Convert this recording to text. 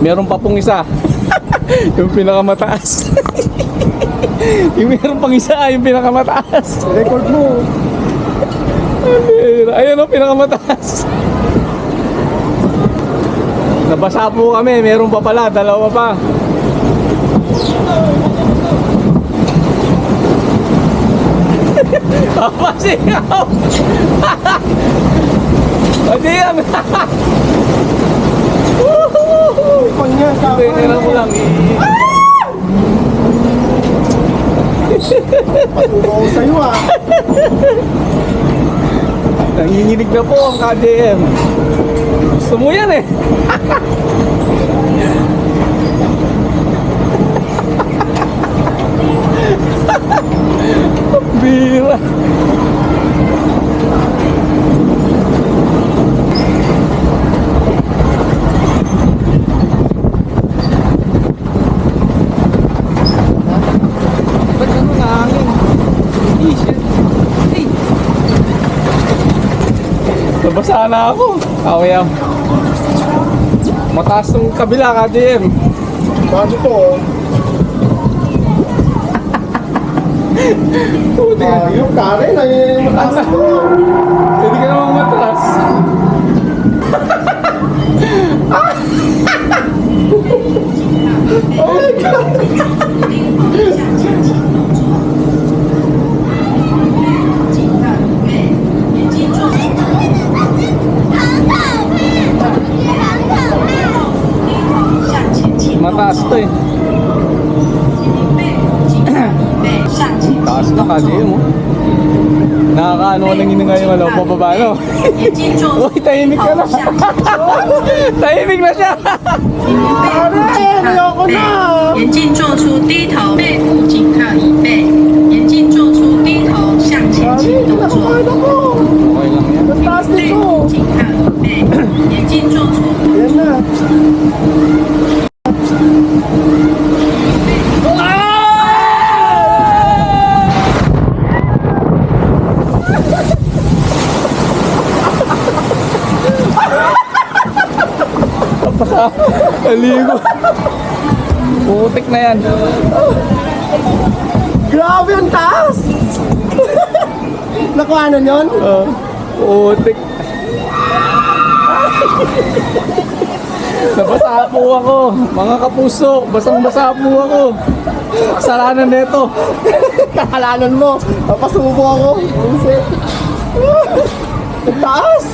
Meron pa pong isa. Yung pinakamataas. Yung meron pang isa, yung pinakamataas. Record mo. Ayun o, pinakamataas. Nabasa po kami, meron pa pala, dalawa pa. Papasingaw! Pasingaw! Kanya, Tingnan ko lang patubo ko sa'yo ah. Nanginginig na po ang KDM. Gusto mo yan eh. Bira. Ba't ano na hangin? Shit. Hey. Nabasa na ako. Awayam. Mataas ng kabila KDM. Bago to oh. Yung Karen ay mataas mo. Hindi ka naman matras. Oh my God! Mataas to eh. Taas na KDM mo. Nakakaano ka nang ngayon alam mo pa ba no? Uy, tahimik ka na. Tahimik na siya. Karen, ayoko na! 眼镜做出低头，背部紧靠椅背，眼镜做出低头向前倾 Karen, 动作， nakakain ako! Okay lang yan. Ang taas 背 nito! 部紧靠椅背，眼镜做出 Ayan na. Aligo. Putik na yan. Grabe ang taas! Nakuhanan yun? Putik. Nabasa po ako. Mga kapuso, basang-basa po ako. Kasalanan nito. Kakalanan mo. Papasubo ako. Buset. Ang taas!